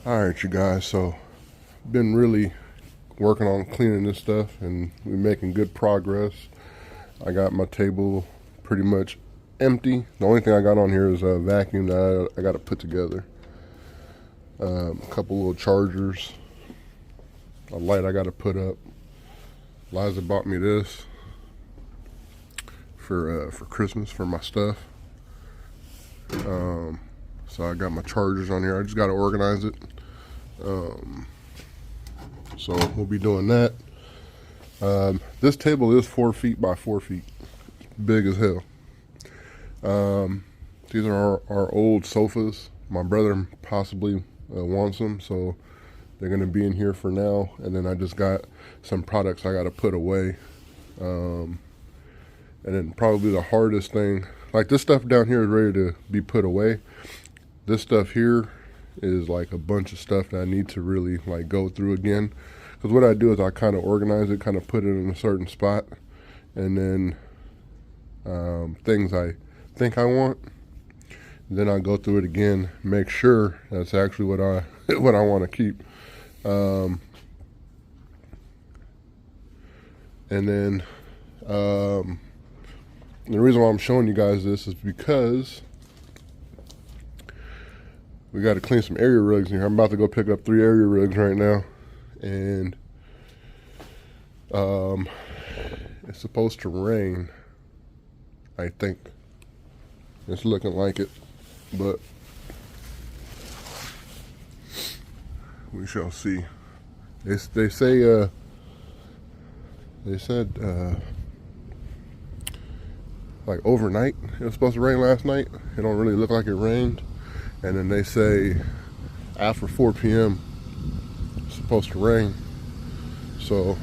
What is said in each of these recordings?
All right, you guys. So, been really working on cleaning this stuff, and we're making good progress. I got my table pretty much empty. The only thing I got on here is a vacuum that I got to put together. A couple little chargers, a light I got to put up. Liza bought me this for Christmas for my stuff. So I got my chargers on here. I just got to organize it. So we'll be doing that. This table is 4 feet by 4 feet. It's big as hell. These are our old sofas. My brother possibly wants them, so they're going to be in here for now. And then I just got some products I got to put away. And then probably the hardest thing, like this stuff down here is ready to be put away. This stuff here is like a bunch of stuff that I need to really like go through again. Because what I do is I kind of organize it, kind of put it in a certain spot, and then things I think I want, then I go through it again, make sure that's actually what I what I want to keep. And then the reason why I'm showing you guys this is because we got to clean some area rugs in here. I'm about to go pick up 3 area rugs right now, and it's supposed to rain. I think it's looking like it, but we shall see. They say they said like overnight it was supposed to rain last night. It don't really look like it rained. And then they say after 4 p.m. it's supposed to rain. So,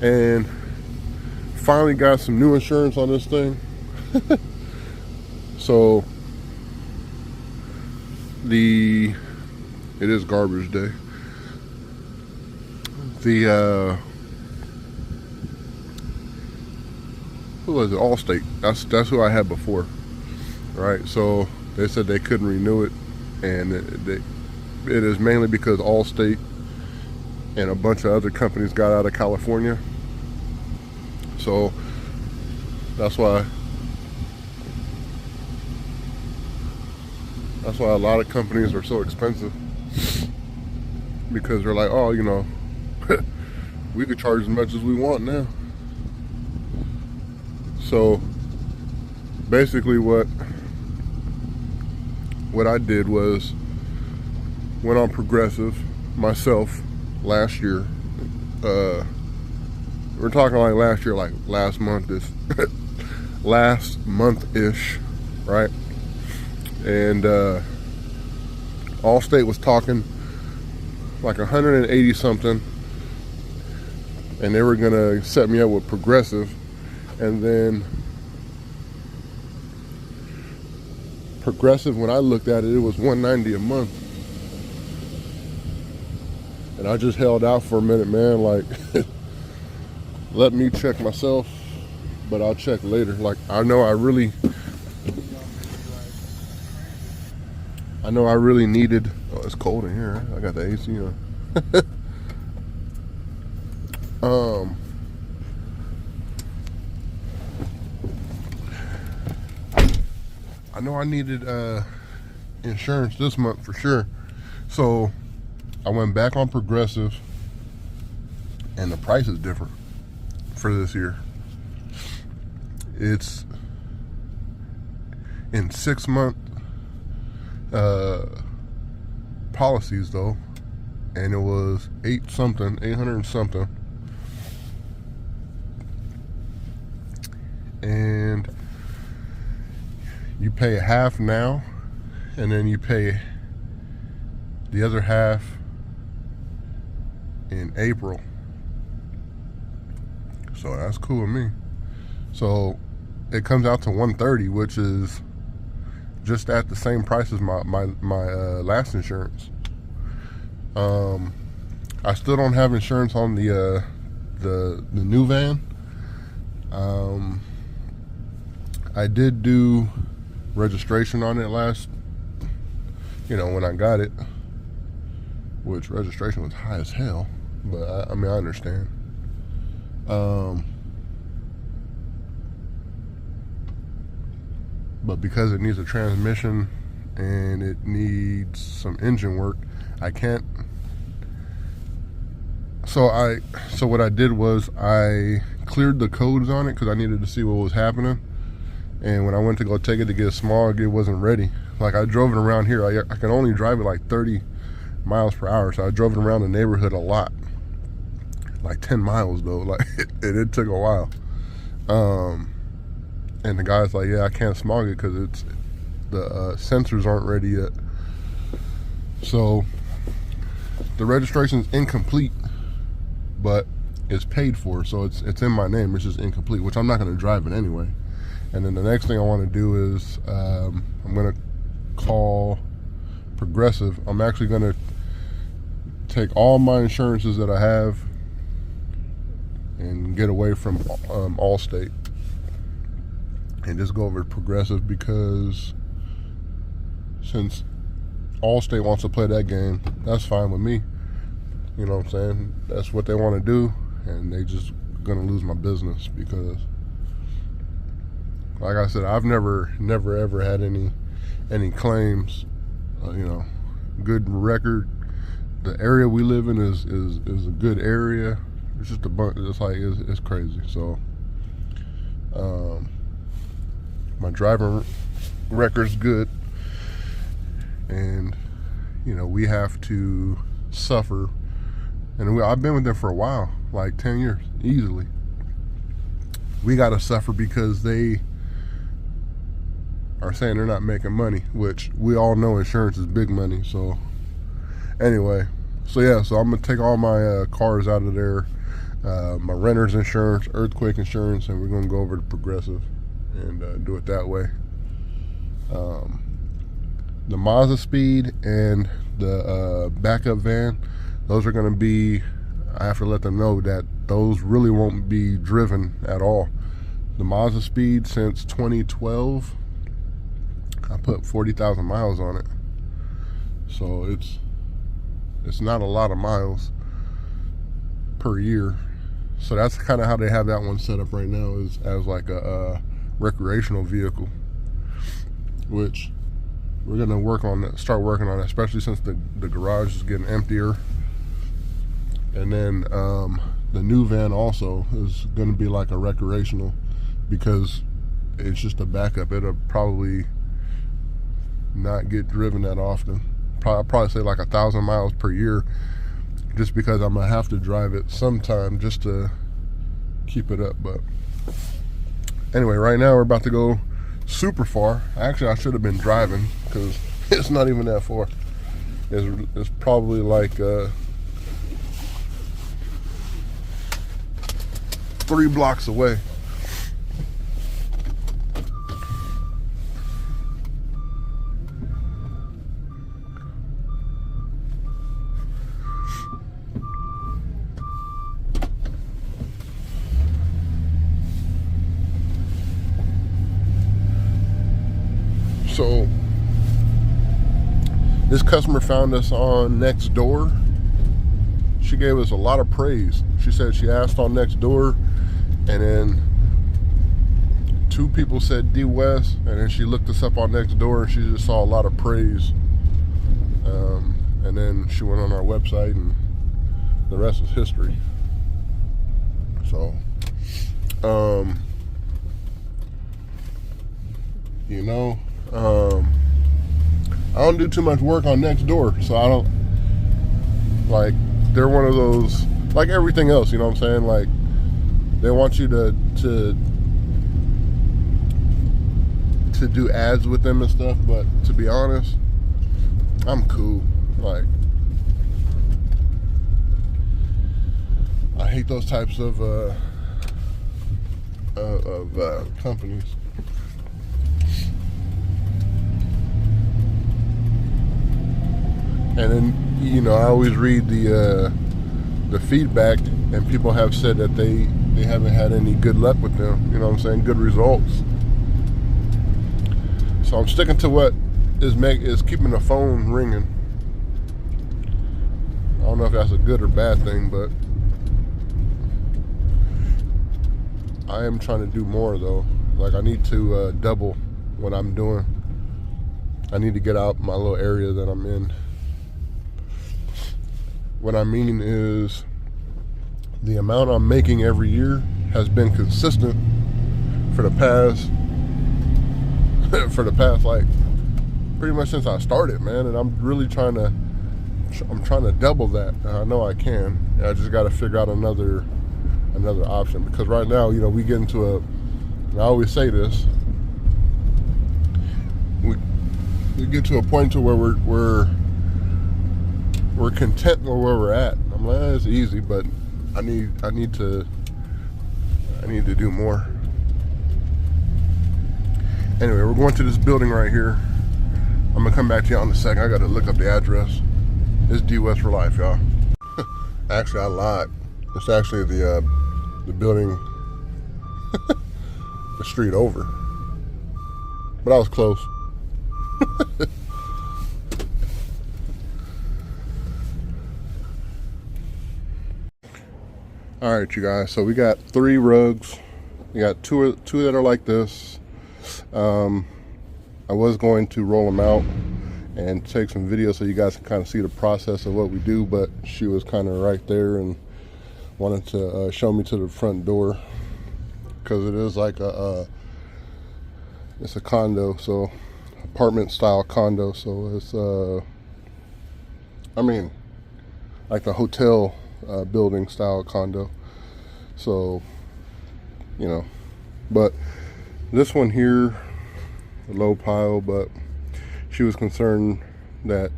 and finally got some new insurance on this thing. So it is garbage day. Who was it? Allstate. That's who I had before, right? So they said they couldn't renew it, and it is mainly because Allstate and a bunch of other companies got out of California. So that's why a lot of companies are so expensive, because they're like, oh, you know, we could charge as much as we want now. So basically what I did was went on Progressive myself last year. We're talking like last year, like last month-ish, right? And Allstate was talking like 180 something, and they were gonna set me up with Progressive, and then Progressive, when I looked at it, it was $190 a month. And I just held out for a minute, man, like let me check myself, but I'll check later. Like I know I really needed, oh, it's cold in here. I got the AC on. I know I needed insurance this month for sure. So I went back on Progressive, and the price is different for this year. It's in 6-month policies though, and it was 800 and something. And you pay half now, and then you pay the other half in April. So that's cool with me. So it comes out to $130, which is just at the same price as my last insurance. I still don't have insurance on the new van. I did do registration on it you know, when I got it, which registration was high as hell, but I mean, I understand. But because it needs a transmission and it needs some engine work, I can't. So what I did was I cleared the codes on it because I needed to see what was happening. And when I went to go take it to get smog, it wasn't ready. Like, I drove it around here. I can only drive it like 30 miles per hour. So I drove it around the neighborhood a lot. Like 10 miles though. Like it took a while. And the guy's like, yeah, I can't smog it because it's the sensors aren't ready yet. So the registration's incomplete, but it's paid for, so it's in my name. It's just incomplete, which I'm not going to drive it anyway. And then the next thing I want to do is I'm going to call Progressive. I'm actually going to take all my insurances that I have and get away from Allstate and just go over to Progressive, because since Allstate wants to play that game, that's fine with me. You know what I'm saying? That's what they want to do, and they just gonna lose my business because, like I said, I've never ever had any claims. You know, good record. The area we live in is a good area. It's just a bunch. It's like it's crazy. So, my driving record's good, and you know, we have to suffer. And I've been with them for a while, like 10 years, easily. We got to suffer because they are saying they're not making money, which we all know insurance is big money. So anyway, so I'm going to take all my cars out of there, my renter's insurance, earthquake insurance, and we're going to go over to Progressive and do it that way. The Mazda Speed and the backup van, those are going to be, I have to let them know that those really won't be driven at all. The Mazda Speed, since 2012, I put 40,000 miles on it. So it's not a lot of miles per year. So that's kind of how they have that one set up right now, is as like a recreational vehicle, which we're going to start working on, especially since the garage is getting emptier. And then the new van also is going to be like a recreational, because it's just a backup. It'll probably not get driven that often. I'll probably say like 1,000 miles per year, just because I'm going to have to drive it sometime just to keep it up. But anyway, right now we're about to go super far. Actually, I should have been driving because it's not even that far. It's probably like 3 blocks away. So this customer found us on Nextdoor. She gave us a lot of praise. She said she asked on Nextdoor, and then 2 people said DWES, and then she looked us up on Nextdoor and she just saw a lot of praise. And then she went on our website, and the rest is history. So, you know, I don't do too much work on Nextdoor, so I don't, like, they're one of those, like everything else, you know what I'm saying? Like, they want you to do ads with them and stuff, but to be honest, I'm cool. Like, I hate those types of companies. And then, you know, I always read the feedback, and people have said that they haven't had any good luck with them, you know what I'm saying, good results. So I'm sticking to what is keeping the phone ringing. I don't know if that's a good or bad thing, but I am trying to do more though. Like I need to double what I'm doing. I need to get out my little area that I'm in. What I mean is the amount I'm making every year has been consistent for the past like pretty much since I started, man. And I'm really trying to double that. And I know I can. And I just got to figure out another option, because right now, you know, we get into and I always say this, we get to a point to where we're content with where we're at. I'm like, it's easy, but I need to do more. Anyway, we're going to this building right here. I'm gonna come back to y'all in a second. I gotta look up the address. It's DWES for life, y'all. Actually, I lied. It's actually the building the street over. But I was close. All right, you guys, so we got 3 rugs. We got two that are like this. I was going to roll them out and take some videos so you guys can kind of see the process of what we do, but she was kind of right there and wanted to show me to the front door, because it is like it's a condo, so apartment style condo, so it's I mean like the hotel building style condo. So, you know, but this one here, a low pile, but she was concerned that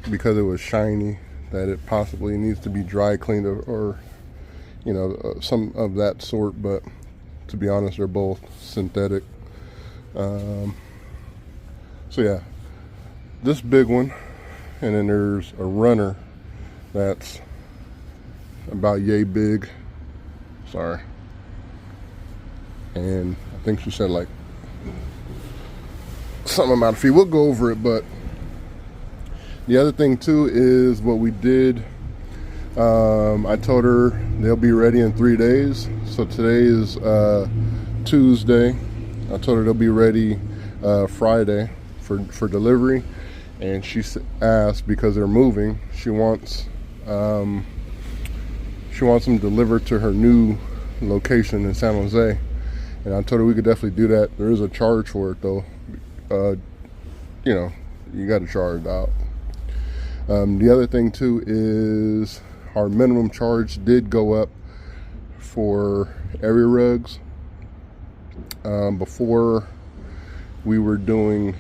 because it was shiny that it possibly needs to be dry cleaned, or you know, some of that sort. But to be honest, they're both synthetic. So yeah, this big one, and then there's a runner that's about yay big. Sorry. And I think she said like something about a fee. We'll go over it, but the other thing too is what we did. I told her they'll be ready in 3 days. So today is Tuesday. I told her they'll be ready Friday for delivery, and she asked, because they're moving, she wants them delivered to her new location in San Jose. And I told her we could definitely do that. There is a charge for it though. You know, you got to charge out. The other thing too is our minimum charge did go up for area rugs. Before we were doing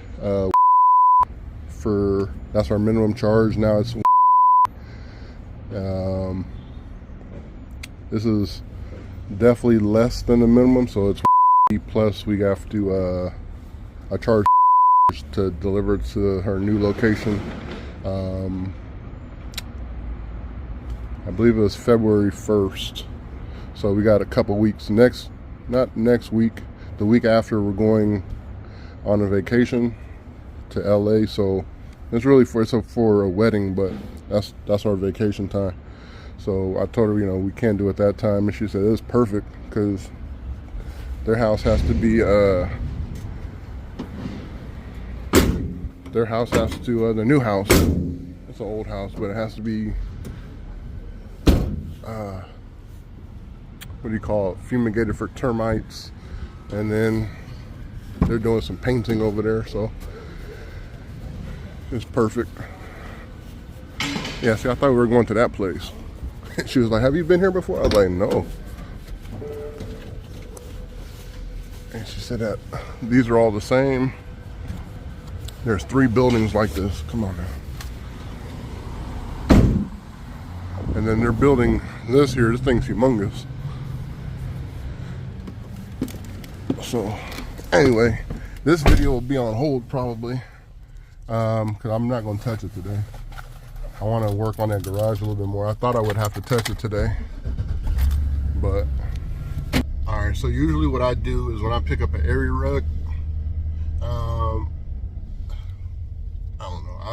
that's our minimum charge. Now it's this is definitely less than the minimum, so it's plus we have to I charge to deliver it to her new location. I believe it was February 1st, so we got a couple weeks. Not next week, the week after, we're going on a vacation to LA, so it's really for a wedding, but that's our vacation time. So I told her, you know, we can't do it that time, and she said it's perfect because their house has to be the new house, it's an old house, but it has to be what do you call it, fumigated for termites, and then they're doing some painting over there, so it's perfect. Yeah, see, I thought we were going to that place. She was like, have you been here before? I was like, no. And she said that these are all the same. There's 3 buildings like this. Come on now. And then they're building this here. This thing's humongous. So anyway, this video will be on hold probably, because I'm not going to touch it today. I want to work on that garage a little bit more. I thought I would have to touch it today, but all right. So usually what I do is when I pick up an area rug,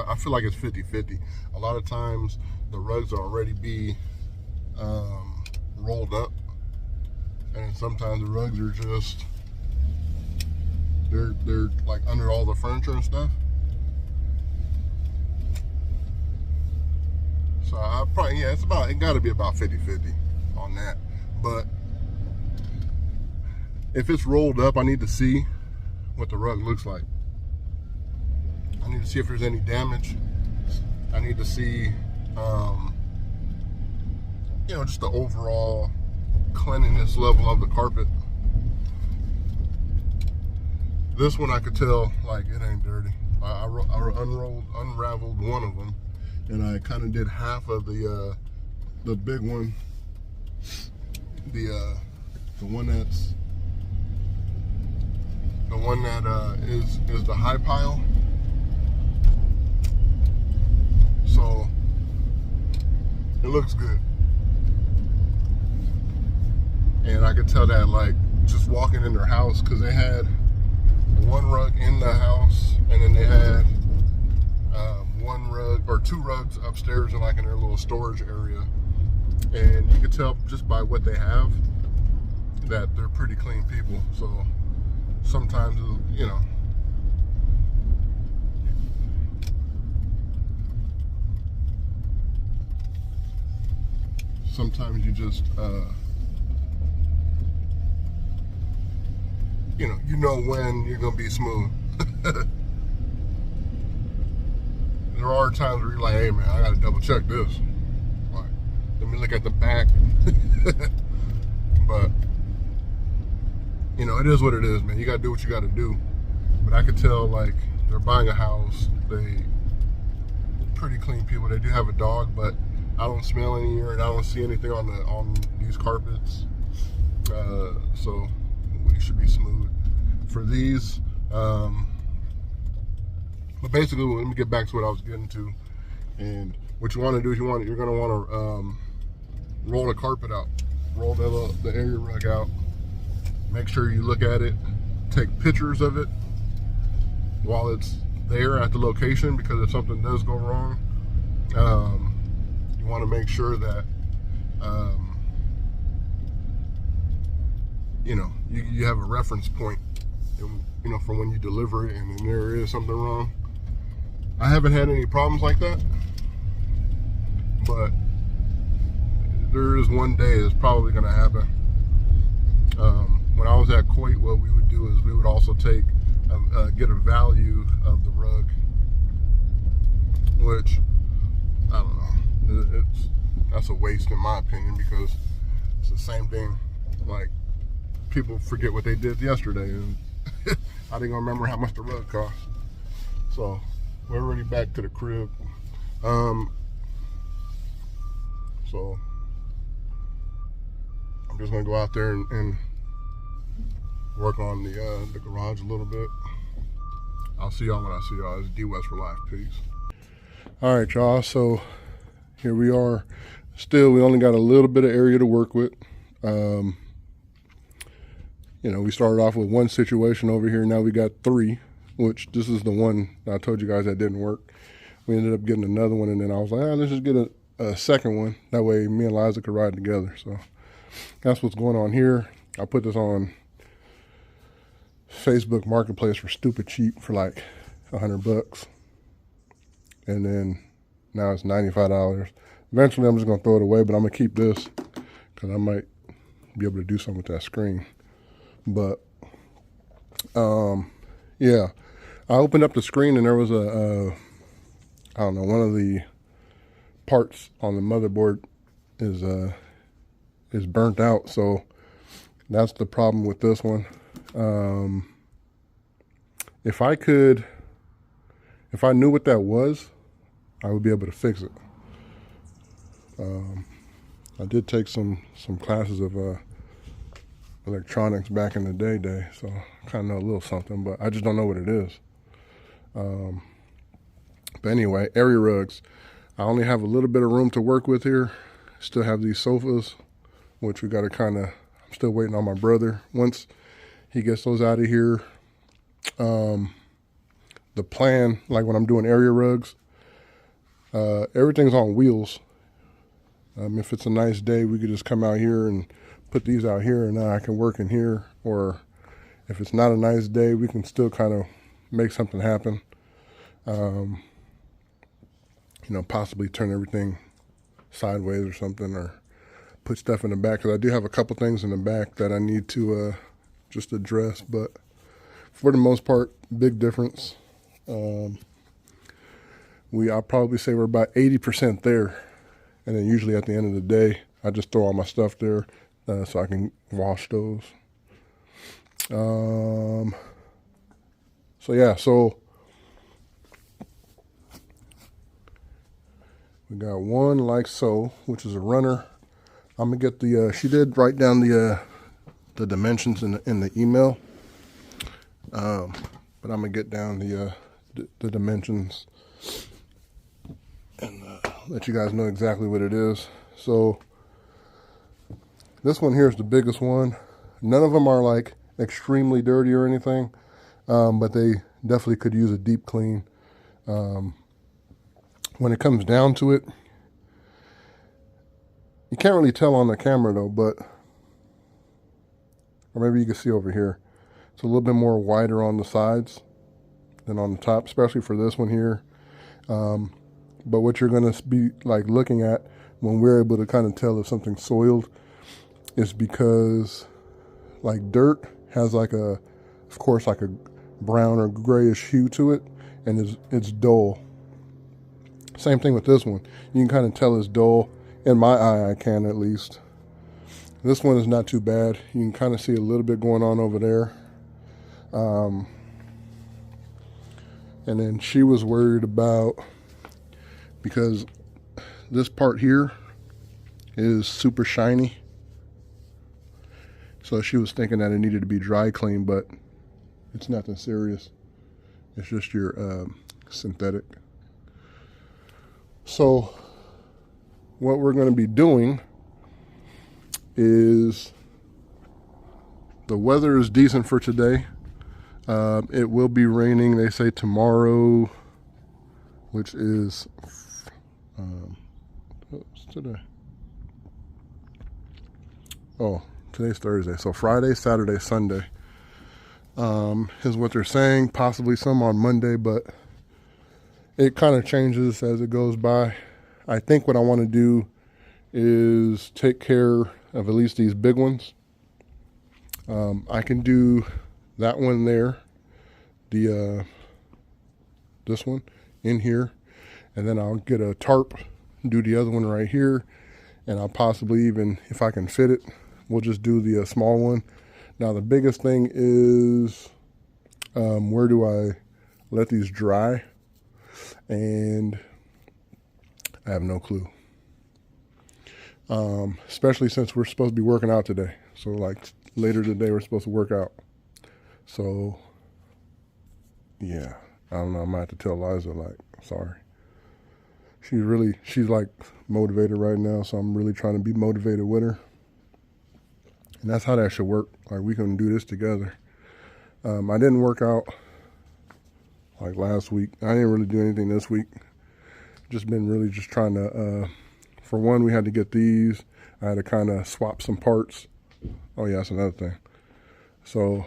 I feel like it's 50-50. A lot of times the rugs will already be rolled up, and sometimes the rugs are just they're like under all the furniture and stuff. So I probably, yeah, it got to be about 50-50 on that. But if it's rolled up, I need to see what the rug looks like. I need to see if there's any damage. I need to see, you know, just the overall cleanliness level of the carpet. This one I could tell, like, it ain't dirty. I unraveled one of them, and I kind of did half of the big one, the one that is the high pile. So it looks good, and I could tell that, like, just walking in their house, because they had one rug in the house, and then they had one rug or two rugs upstairs in, like, in their little storage area, and you could tell just by what they have that they're pretty clean people. So sometimes, you know, sometimes you just you know when you're gonna be smooth. There are times where you're like, hey man, I gotta double check this. Like, let me look at the back. But you know, it is what it is, man. You gotta do what you gotta do. But I could tell, like, they're buying a house. They pretty clean people. They do have a dog, but I don't smell any urine. I don't see anything on these carpets. So we should be smooth for these. But basically, let me get back to what I was getting to. And what you want to do is you're going to want to roll the carpet out, roll the area rug out. Make sure you look at it, take pictures of it while it's there at the location, because if something does go wrong, you want to make sure that you know, you have a reference point, you know, for when you deliver it and then there is something wrong. I haven't had any problems like that, but there is one day it's probably going to happen. When I was at Kuwait, what we would do is we would also take get a value of the rug, which I don't know, that's a waste in my opinion, because it's the same thing. Like, people forget what they did yesterday, and I didn't remember how much the rug cost. So we're already back to the crib. So I'm just gonna go out there and work on the garage a little bit. I'll see y'all when I see y'all. It's DWES for life. Peace. All right, y'all. So here we are. Still, we only got a little bit of area to work with. You know, we started off with one situation over here. Now we got three, which this is the one I told you guys that didn't work. We ended up getting another one, and then I was like, let's just get a second one. That way me and Liza could ride together. So that's what's going on here. I put this on Facebook Marketplace for stupid cheap for like $100. And then now it's $95. Eventually I'm just gonna throw it away, but I'm gonna keep this because I might be able to do something with that screen. But yeah, I opened up the screen and there was I don't know, one of the parts on the motherboard is burnt out. So that's the problem with this one. If I knew what that was, I would be able to fix it. I did take some classes of electronics back in the day, so I kind of know a little something, but I just don't know what it is. But anyway, area rugs. I only have a little bit of room to work with here. Still have these sofas, which we got to I'm still waiting on my brother. Once he gets those out of here, the plan, like when I'm doing area rugs, Everything's on wheels. If it's a nice day, we could just come out here and put these out here, and I can work in here. Or if it's not a nice day, we can still kind of make something happen. Possibly turn everything sideways or something, or put stuff in the back, because I do have a couple things in the back that I need to just address. But for the most part, big difference. I'll probably say we're about 80% there. And then usually at the end of the day, I just throw all my stuff there so I can wash those. So we got one like so, which is a runner. I'm gonna get the. She did write down the dimensions in the email, but I'm gonna get down the dimensions and let you guys know exactly what it is. So this one here is the biggest one. None of them are like extremely dirty or anything, but they definitely could use a deep clean. When it comes down to it, you can't really tell on the camera though, but, or maybe you can see over here, it's a little bit more wider on the sides than on the top, especially for this one here. But what you're gonna be like looking at when we're able to kind of tell if something's soiled is because like dirt has like of course like a brown or grayish hue to it, and it's dull. Same thing with this one. You can kind of tell it's dull. In my eye, I can at least. This one is not too bad. You can kind of see a little bit going on over there. And then she was worried about, because this part here is super shiny. So she was thinking that it needed to be dry clean, but it's nothing serious. It's just your synthetic. So what we're going to be doing is, the weather is decent for today. It will be raining, they say, tomorrow, which is what's today? Oh, today's Thursday. So Friday, Saturday, Sunday is what they're saying. Possibly some on Monday, but it kind of changes as it goes by. I think what I want to do is take care of at least these big ones. I can do that one there, this one in here, and then I'll get a tarp, do the other one right here, and I'll possibly even, if I can fit it, we'll just do the small one. Now the biggest thing is where do I let these dry? And I have no clue. Especially since we're supposed to be working out today. So like later today we're supposed to work out. So yeah, I don't know, I might have to tell Liza, like, sorry. She's like motivated right now, so I'm really trying to be motivated with her. And that's how that should work. Like, we can do this together. I didn't work out like last week. I didn't really do anything this week. Just been really just trying to, for one, we had to get these. I had to kind of swap some parts. Oh yeah, that's another thing. So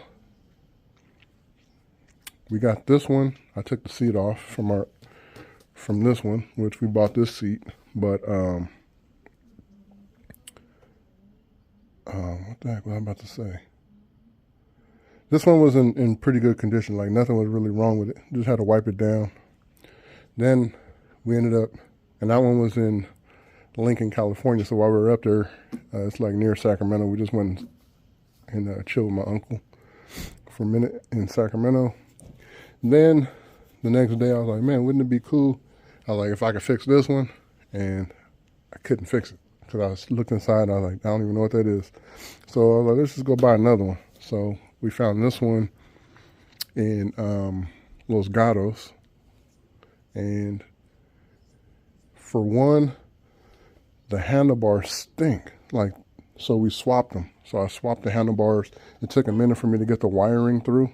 we got this one. I took the seat off from this one, which we bought this seat. But what the heck was I about to say? This one was in pretty good condition. Like, nothing was really wrong with it. Just had to wipe it down. Then we ended up, and that one was in Lincoln, California. So while we were up there, it's like near Sacramento. We just went and chilled with my uncle for a minute in Sacramento. Then the next day I was like, man, wouldn't it be cool? I was like, if I could fix this one, and I couldn't fix it because I was looking inside and I was like, I don't even know what that is. So I was like, let's just go buy another one. So we found this one in Los Gatos, and for one, the handlebars stink. Like, so we swapped them. So I swapped the handlebars. It took a minute for me to get the wiring through.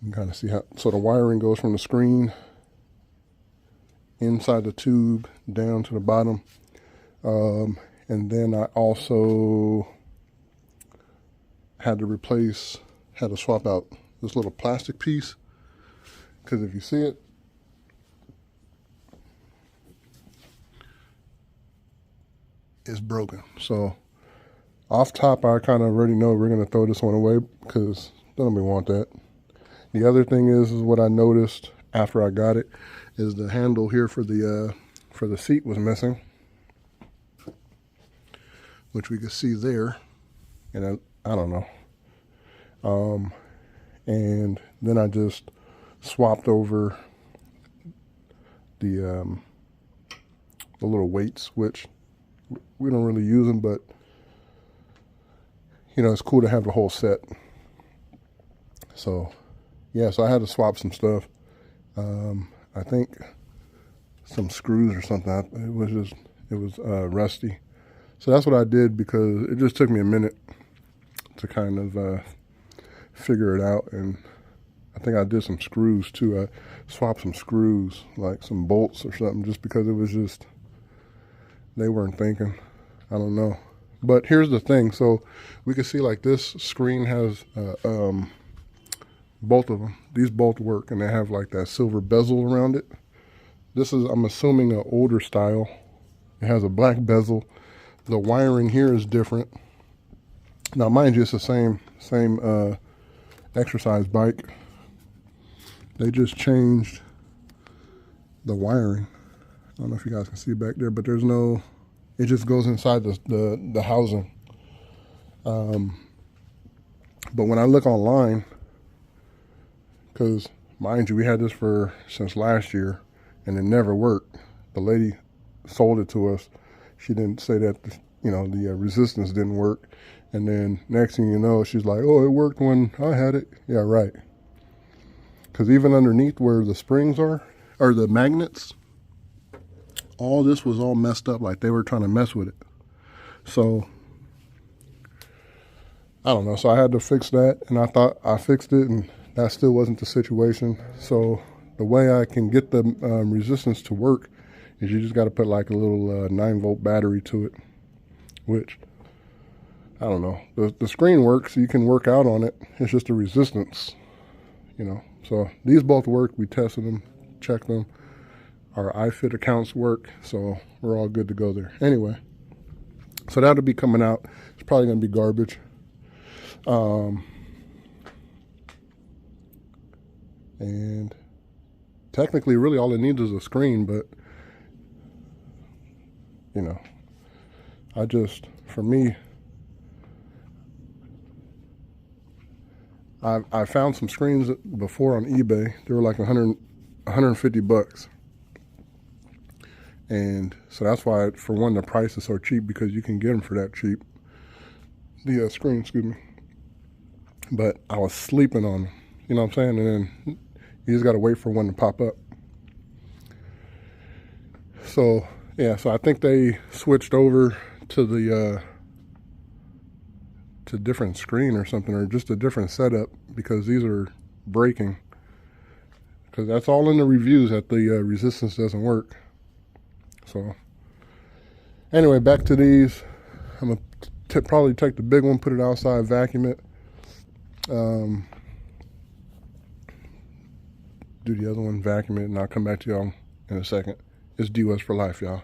You can kind of see how, so the wiring goes from the screen inside the tube down to the bottom. And then I also had to swap out this little plastic piece, because if you see it, it's broken. So off top, I kind of already know we're going to throw this one away because nobody want that. The other thing is what I noticed after I got it is the handle here for the seat was missing, which we could see there, and I don't know. And then I just swapped over the little weights, which we don't really use them, but you know, it's cool to have the whole set. So yeah, so I had to swap some stuff. I think some screws or something. It was rusty. So that's what I did, because it just took me a minute to kind of figure it out. And I think I did some screws too. I swapped some screws, like some bolts or something, just because it was just, they weren't thinking. I don't know. But here's the thing. So we can see like this screen has both of them. These both work, and they have like that silver bezel around it. This is, I'm assuming, an older style. It has a black bezel. The wiring here is different. Now, mind you, it's the same exercise bike. They just changed the wiring. I don't know if you guys can see back there, but there's no, it just goes inside the housing. But when I look online, because mind you, we had this since last year, and it never worked. The lady sold it to us. She didn't say that, you know, the resistance didn't work. And then next thing you know, she's like, oh, it worked when I had it. Yeah, right. Because even underneath where the springs are, or the magnets, all this was all messed up, like they were trying to mess with it. So I don't know. So I had to fix that, and I thought I fixed it, and that still wasn't the situation. So the way I can get the resistance to work is you just got to put like a little 9-volt battery to it, which I don't know. The screen works. You can work out on it. It's just the resistance, you know. So these both work. We tested them, checked them. Our iFit accounts work, so we're all good to go there. Anyway, so that'll be coming out. It's probably going to be garbage. And technically, really all it needs is a screen, but, you know, for me, I found some screens before on eBay. They were like $150. And so that's why, for one, the price is so cheap, because you can get them for that cheap. The screen, excuse me. But I was sleeping on them, you know what I'm saying? And then you just got to wait for one to pop up. So, yeah, so I think they switched over to the to different screen or something, or just a different setup, because these are breaking. Because that's all in the reviews, that the resistance doesn't work. So anyway, back to these. I'm going to probably take the big one, put it outside, vacuum it. Do the other one, vacuum it, and I'll come back to y'all in a second. It's DWES for life, y'all.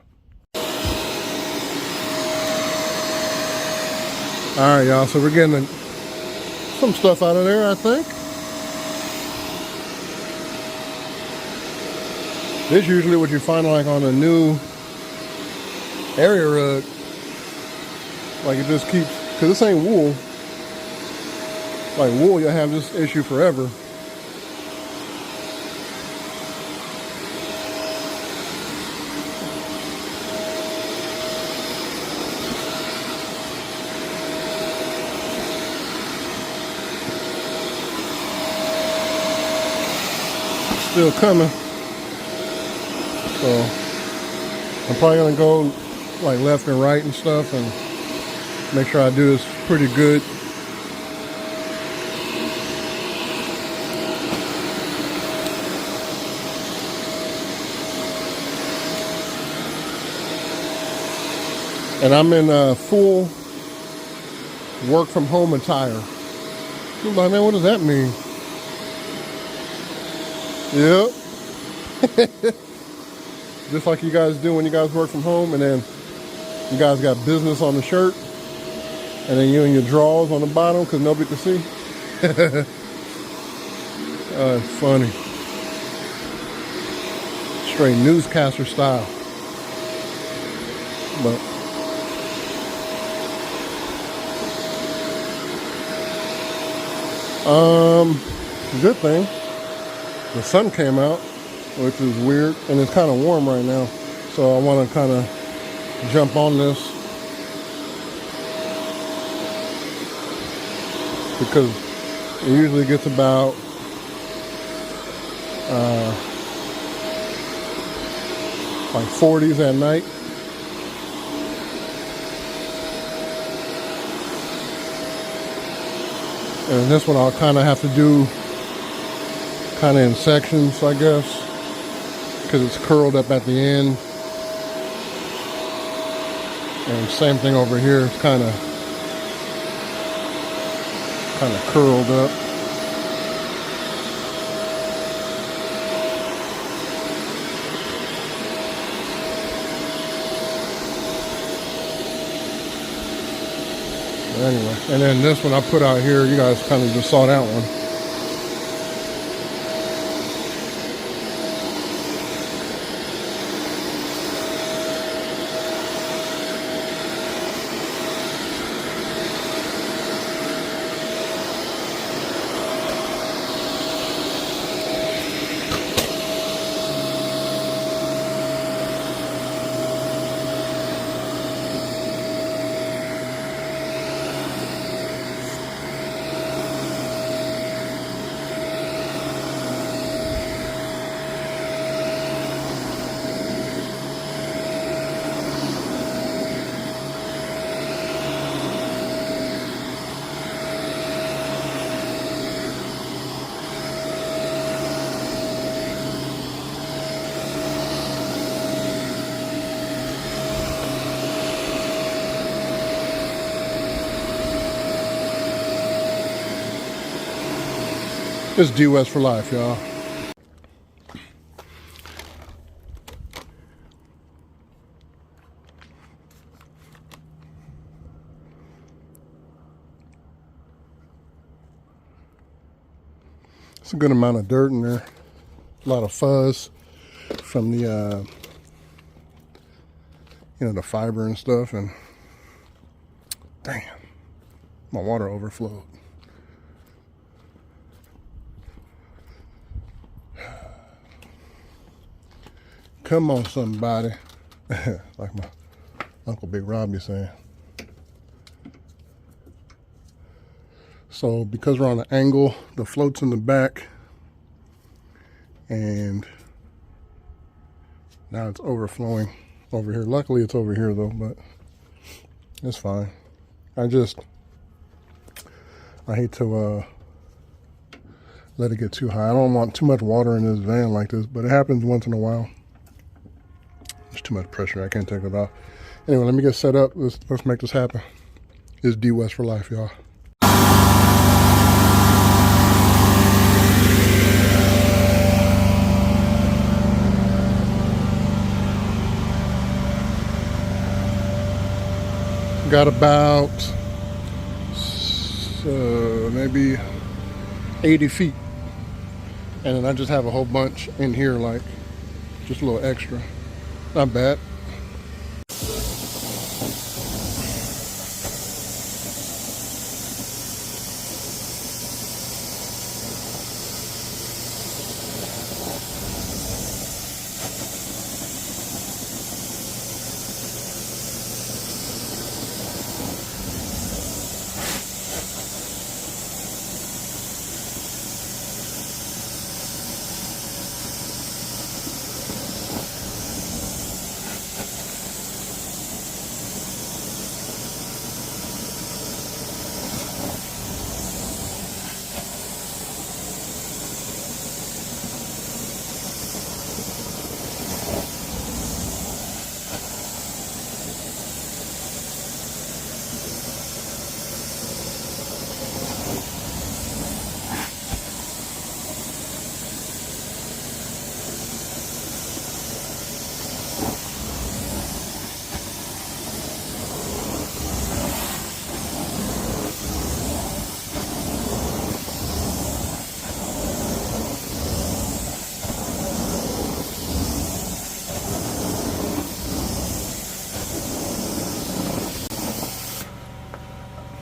All right, y'all, so we're getting some stuff out of there, I think. This is usually what you find like on a new area rug. Like, it just keeps, because this ain't wool. Like wool, you'll have this issue forever. Still coming. So I'm probably gonna go like left and right and stuff, and make sure I do this pretty good. And I'm in full work from home attire. You're like, man, what does that mean? Yep. Just like you guys do when you guys work from home, and then you guys got business on the shirt, and then you and your drawers on the bottom because nobody can see. It's funny. Straight newscaster style. But good thing the sun came out, which is weird, and it's kind of warm right now, so I want to kind of jump on this because it usually gets about like 40s at night. And this one I'll kind of have to do kind of in sections, I guess, because it's curled up at the end. And same thing over here, it's kind of curled up. Anyway, and then this one I put out here, you guys kind of just saw that one. It's DWES for life, y'all. It's a good amount of dirt in there. A lot of fuzz from the, the fiber and stuff. And damn, my water overflowed. Come on, somebody. Like my Uncle Big Rob be saying. So because we're on an angle, the float's in the back. And now it's overflowing over here. Luckily it's over here though, but it's fine. I hate to let it get too high. I don't want too much water in this van like this, but it happens once in a while. There's too much pressure. I can't take it off. Anyway, let me get set up. Let's make this happen. It's DWES for life, y'all. Got about maybe 80 feet. And then I just have a whole bunch in here, like just a little extra. Not bad.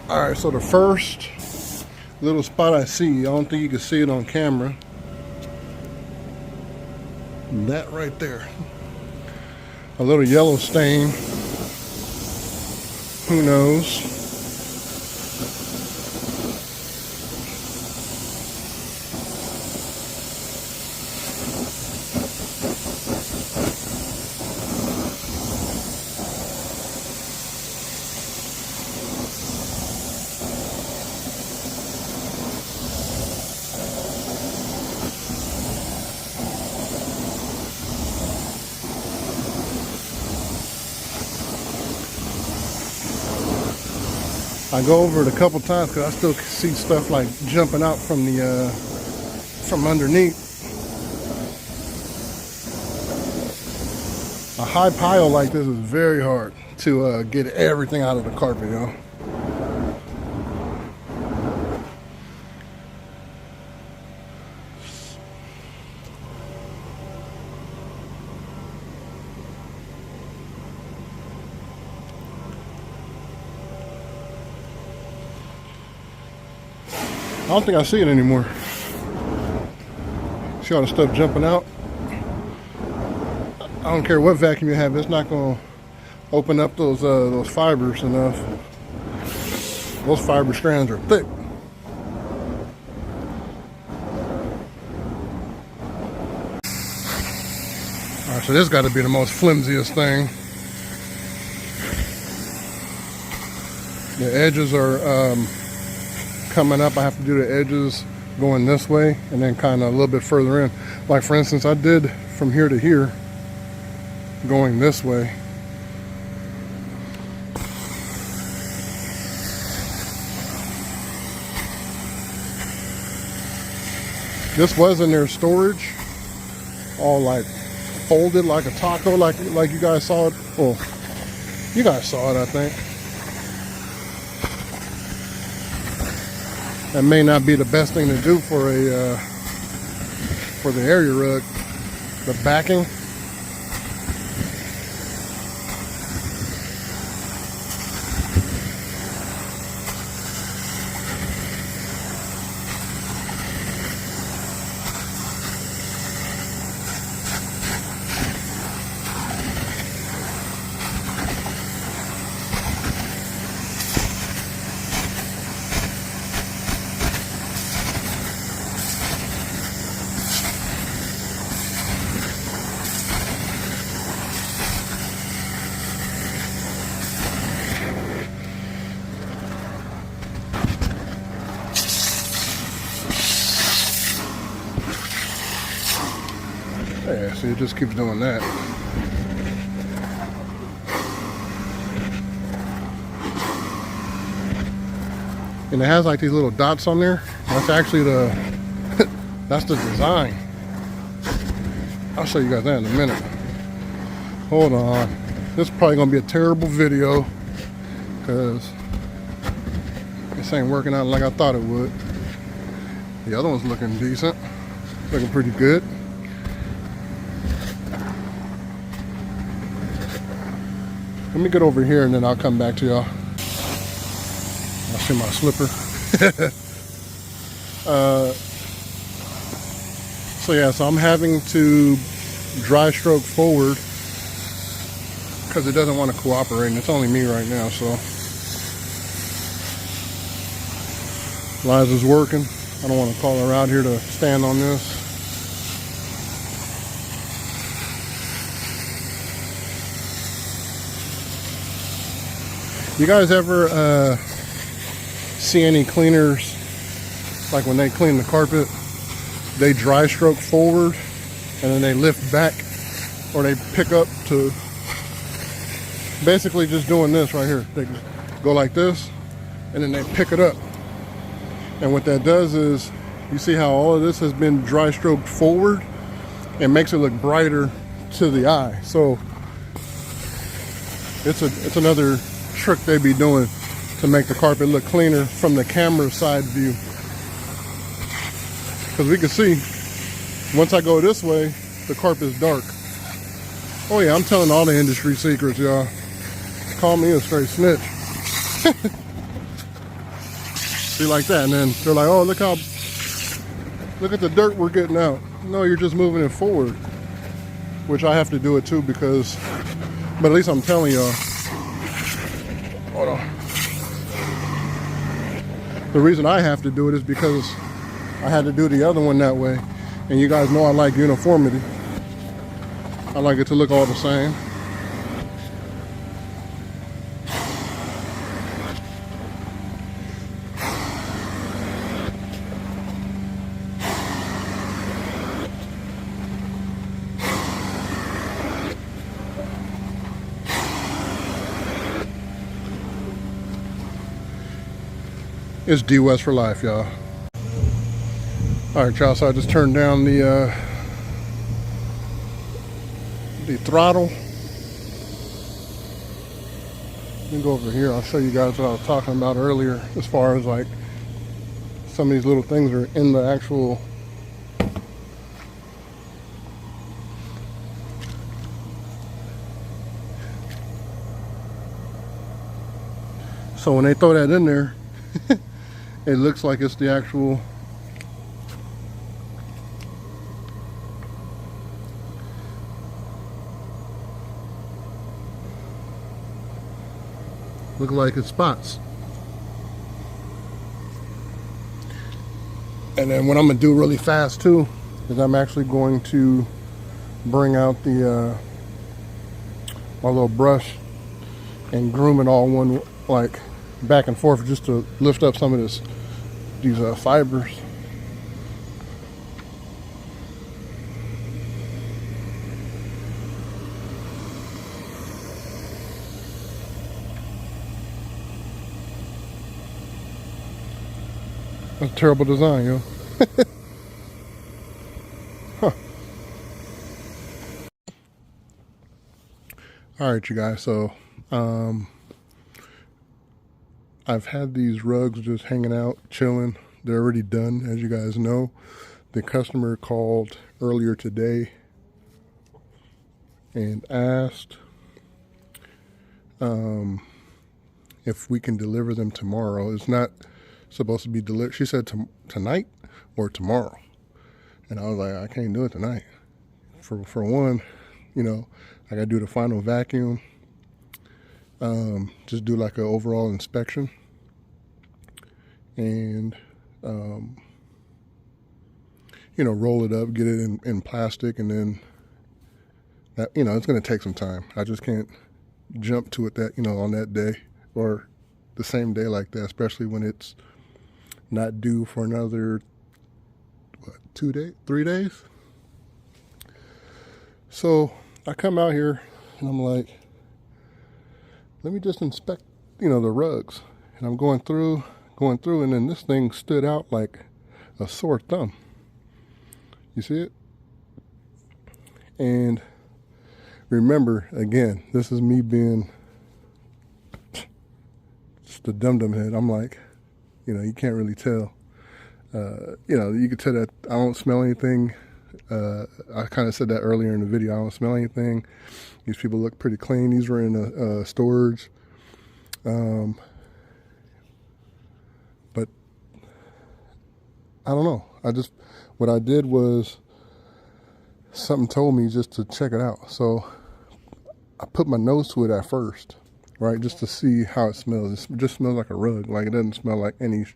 All right, so the first little spot I see, I don't think you can see it on camera. That right there. A little yellow stain. Who knows? I go over it a couple times because I still see stuff like jumping out from the from underneath. A high pile like this is very hard to get everything out of the carpet, y'all. I don't think I see it anymore. See all the stuff jumping out? I don't care what vacuum you have, it's not going to open up those fibers enough. Those fiber strands are thick. All right, so this got to be the most flimsiest thing. The edges are coming up. I have to do the edges going this way and then kind of a little bit further in. Like for instance, I did from here to here going this way. This was in their storage, all like folded like a taco, like you guys saw it. Well, you guys saw it, I think. That may not be the best thing to do for a for the area rug, the backing. Yeah, see, it just keeps doing that. And it has like these little dots on there. That's actually the that's the design. I'll show you guys that in a minute. Hold on. This is probably gonna be a terrible video because this ain't working out like I thought it would. The other one's looking decent, looking pretty good. Let me get over here and then I'll come back to y'all. I'll see my slipper. So yeah, so I'm having to dry stroke forward because it doesn't want to cooperate, and it's only me right now, so. Liza's working. I don't want to call her out here to stand on this. You guys ever see any cleaners, like when they clean the carpet, they dry stroke forward and then they lift back, or they pick up to basically just doing this right here. They go like this and then they pick it up. And what that does is, you see how all of this has been dry stroked forward? It makes it look brighter to the eye. So it's another trick they be doing to make the carpet look cleaner from the camera side view. Because we can see, once I go this way, the carpet's dark. Oh yeah, I'm telling all the industry secrets, y'all. Call me a straight snitch. See, like that. And then they're like, oh, look at the dirt we're getting out. No, you're just moving it forward, which I have to do it too because, but at least I'm telling y'all. Hold on. The reason I have to do it is because I had to do the other one that way. And you guys know I like uniformity. I like it to look all the same. It's DWES for life, y'all. All right, y'all, so I just turned down the throttle. Let me go over here. I'll show you guys what I was talking about earlier as far as like some of these little things are in the actual so when they throw that in there it looks like it's the actual look like it's spots. And then what I'm gonna do really fast too is I'm actually going to bring out the my little brush and groom it all one like back and forth just to lift up some of these fibers. That's a terrible design, yo. Huh. All right, you guys. So, I've had these rugs just hanging out, chilling. They're already done, as you guys know. The customer called earlier today and asked if we can deliver them tomorrow. It's not supposed to be delivered. She said tonight or tomorrow. And I was like, I can't do it tonight. For one, you know, I got to do the final vacuum. Just do like an overall inspection. And, you know, roll it up, get it in plastic, and then, that, you know, it's going to take some time. I just can't jump to it that, you know, on that day or the same day like that, especially when it's not due for another, what, 3 days? So I come out here and I'm like, let me just inspect, you know, the rugs. And I'm going through, and then this thing stood out like a sore thumb. You see it? And remember, again, this is me being just a dum-dum head. I'm like, you know, you can't really tell. You know, you can tell that I don't smell anything. I kind of said that earlier in the video. I don't smell anything. These people look pretty clean. These were in a storage. But I don't know. What I did was something told me just to check it out. So I put my nose to it at first, right? Just to see how it smells. It just smells like a rug. Like it doesn't smell like any,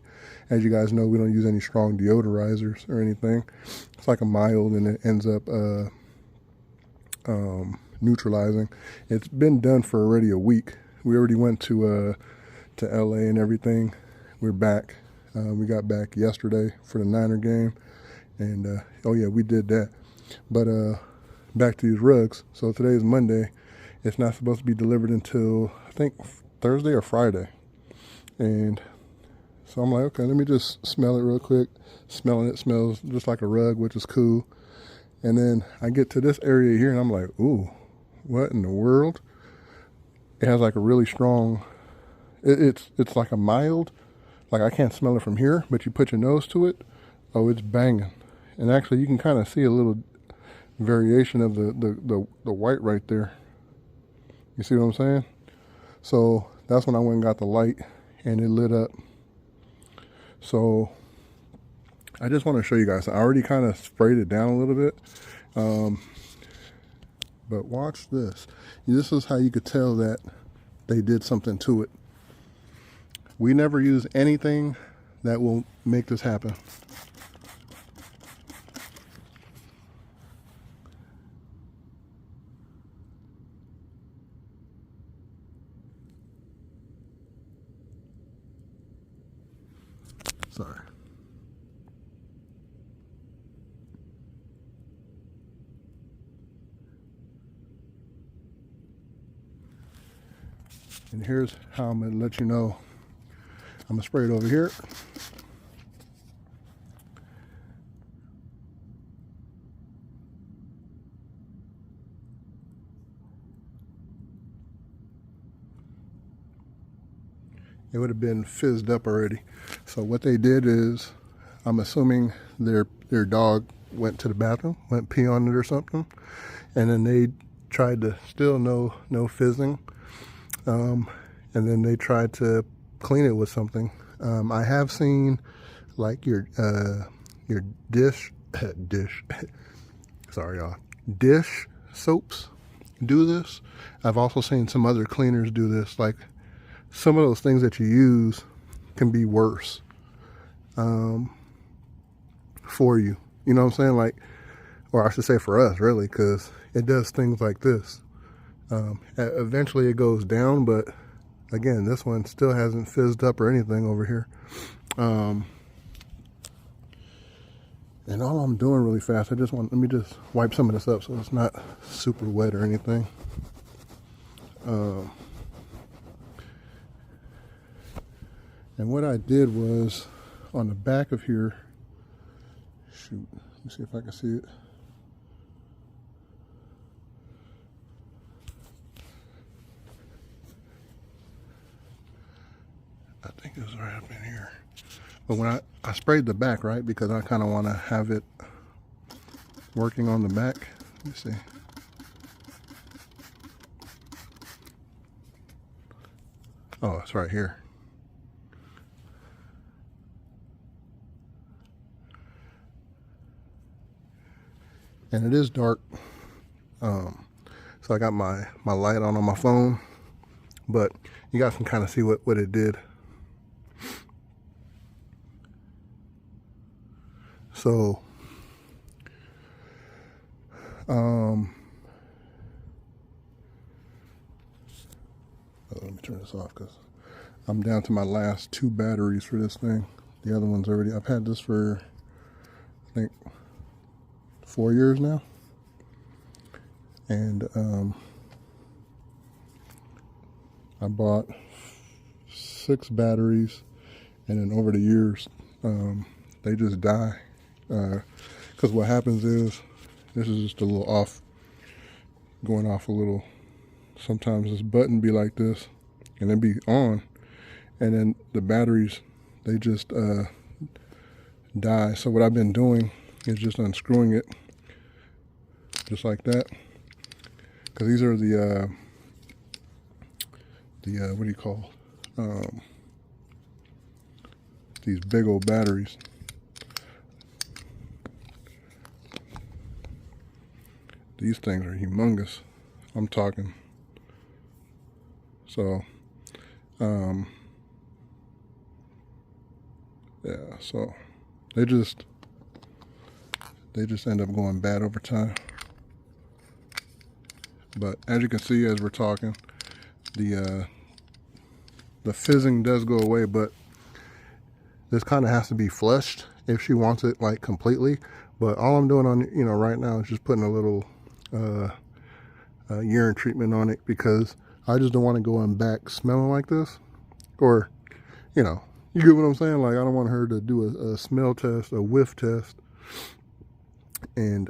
as you guys know, we don't use any strong deodorizers or anything. It's like a mild and it ends up neutralizing. It's been done for already a week. We already went to LA and everything. We're back. We got back yesterday for the Niner game. And, oh yeah, we did that. But back to these rugs. So today is Monday. It's not supposed to be delivered until, I think, Thursday or Friday. And so I'm like, okay, let me just smell it real quick. Smelling it smells just like a rug, which is cool. And then I get to this area here and I'm like, ooh, what in the world? It has like a really strong, it's like a mild, like I can't smell it from here, but you put your nose to it, oh, it's banging. And actually you can kind of see a little variation of the white right there. You see what I'm saying? So that's when I went and got the light and it lit up. So I just want to show you guys. I already kind of sprayed it down a little bit. But watch this. This is how you could tell that they did something to it. We never use anything that will make this happen. Sorry. And here's how I'm gonna let you know. I'm gonna spray it over here. It would have been fizzed up already. So what they did is, I'm assuming their dog went to the bathroom, went pee on it or something, and then they tried to still no fizzing, and then they tried to clean it with something. I have seen like your dish sorry y'all, dish soaps do this. I've also seen some other cleaners do this. Like, some of those things that you use can be worse for you. You know what I'm saying? Like, or I should say for us, really, because it does things like this. Eventually it goes down, but again, this one still hasn't fizzed up or anything over here. And all I'm doing really fast, let me just wipe some of this up so it's not super wet or anything. And what I did was, on the back of here, shoot, let me see if I can see it. I think it was right up in here. But when I sprayed the back, right, because I kind of want to have it working on the back. Let me see. Oh, it's right here. And it is dark, so I got my light on my phone, but you guys can kind of see what it did. So let me turn this off because I'm down to my last 2 batteries for this thing. The other one's already, I've had this for, I think, 4 years now, and I bought 6 batteries, and then over the years they just die, because what happens is, this is just a little off, going off a little. Sometimes this button be like this and then be on, and then the batteries, they just die. So what I've been doing is just unscrewing it just like that, because these are the what do you call, these big old batteries. These things are humongous, I'm talking. So yeah, so they just end up going bad over time. But as you can see, as we're talking, the fizzing does go away, but this kind of has to be flushed if she wants it like completely. But all I'm doing on, right now is just putting a little urine treatment on it, because I just don't want to go in back smelling like this, or you get what I'm saying. Like, I don't want her to do a smell test, a whiff test, and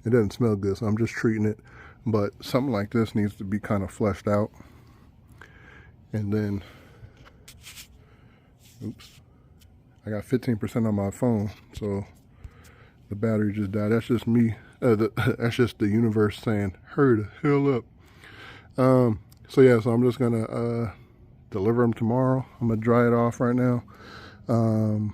it doesn't smell good, so I'm just treating it. But something like this needs to be kind of fleshed out. And then, oops, I got 15% on my phone, so the battery just died. That's just me. That's just the universe saying, hurry the hell up. So yeah, so I'm just gonna deliver them tomorrow. I'm gonna dry it off right now. Kind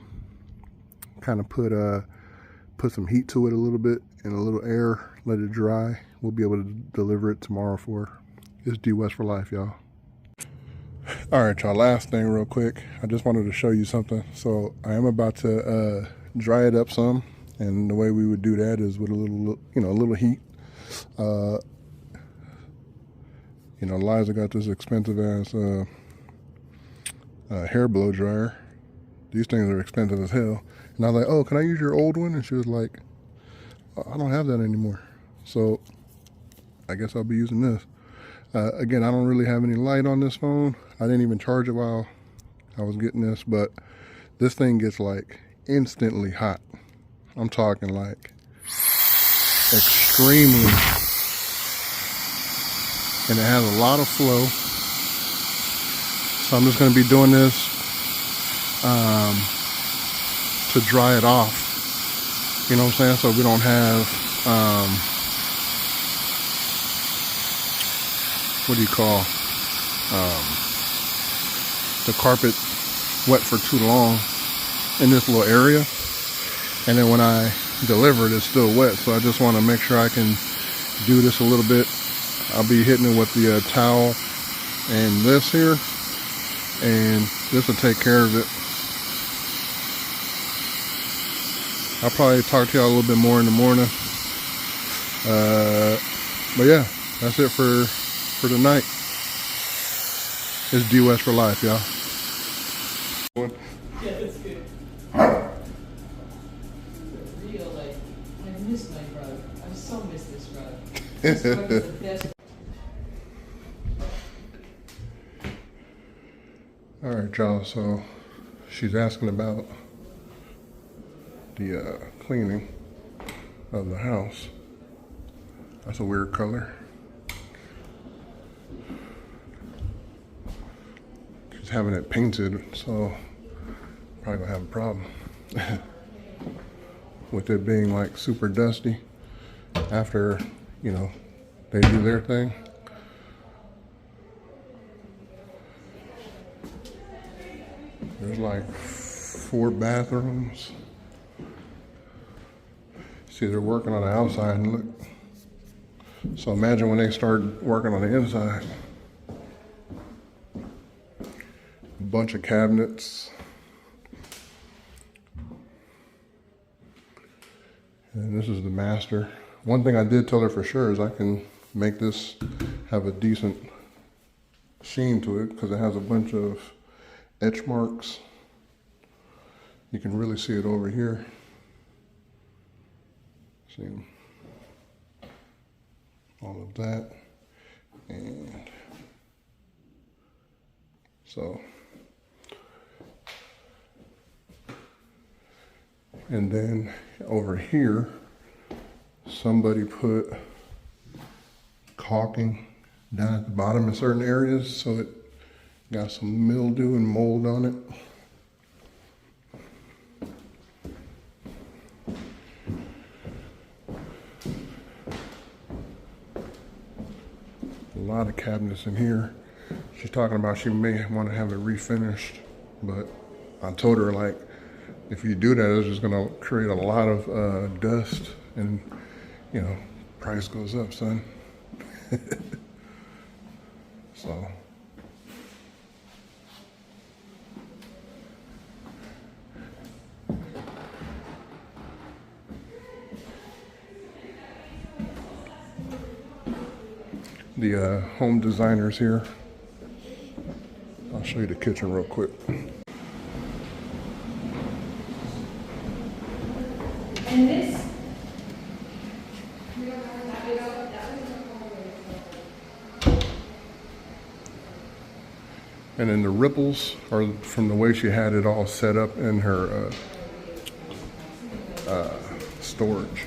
of put some heat to it a little bit and a little air, let it dry. We'll be able to deliver it tomorrow for her. It's DWES for life, y'all. All right, y'all, last thing real quick. I just wanted to show you something. So I am about to dry it up some, and the way we would do that is with a little heat. Liza got this expensive ass hair blow dryer. These things are expensive as hell. And I was like, oh, can I use your old one? And she was like, I don't have that anymore. So I guess I'll be using this. Again, I don't really have any light on this phone. I didn't even charge it while I was getting this, but this thing gets like instantly hot. I'm talking like extremely. And it has a lot of flow. So I'm just going to be doing this to dry it off. You know what I'm saying? So we don't have, what do you call, the carpet wet for too long in this little area. And then when I deliver it, it's still wet. So I just want to make sure I can do this a little bit. I'll be hitting it with the towel and this here, and this will take care of it. I'll probably talk to y'all a little bit more in the morning. But yeah, that's it for tonight. It's DWES for life, y'all. Yeah, that's good. Real, like, I miss my brother. I so miss this brother. This brother is the best. All right, y'all, so she's asking about the cleaning of the house. That's a weird color. She's having it painted, so probably gonna have a problem with it being like super dusty after, they do their thing. There's like 4 bathrooms. See, they're working on the outside, and look. So imagine when they start working on the inside. A bunch of cabinets. And this is the master. One thing I did tell her for sure is I can make this have a decent sheen to it because it has a bunch of etch marks. You can really see it over here. See all of that. And so, and then over here, somebody put caulking down at the bottom in certain areas, so it got some mildew and mold on it. A lot of cabinets in here. She's talking about she may want to have it refinished, but I told her, like, if you do that, it's just gonna create a lot of dust, and price goes up, son. So the home designers here. I'll show you the kitchen real quick. And this? And then the ripples are from the way she had it all set up in her storage.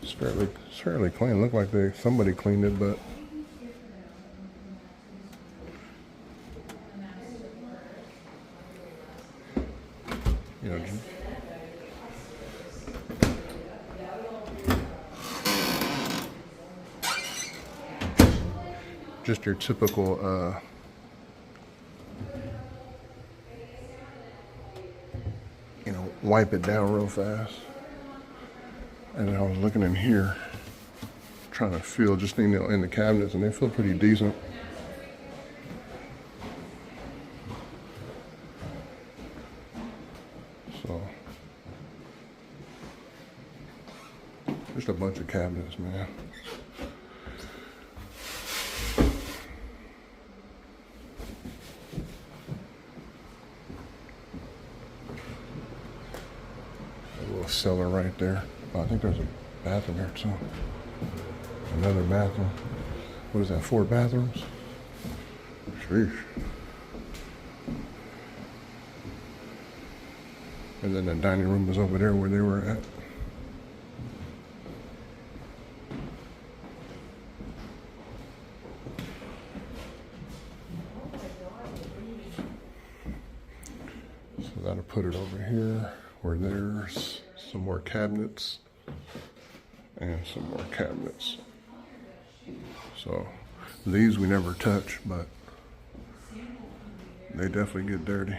It's fairly clean. Looked like somebody cleaned it, but just your typical you know, wipe it down real fast. And then I was looking in here, trying to feel just in the cabinets, and they feel pretty decent. So, just a bunch of cabinets, man. A little cellar right there. Oh, I think there's a bathroom here too. Another bathroom. What is that, 4 bathrooms? Sheesh. And then the dining room was over there where they were at. So that'll put it over here where there's some more cabinets and some more cabinets. So these we never touch, but they definitely get dirty.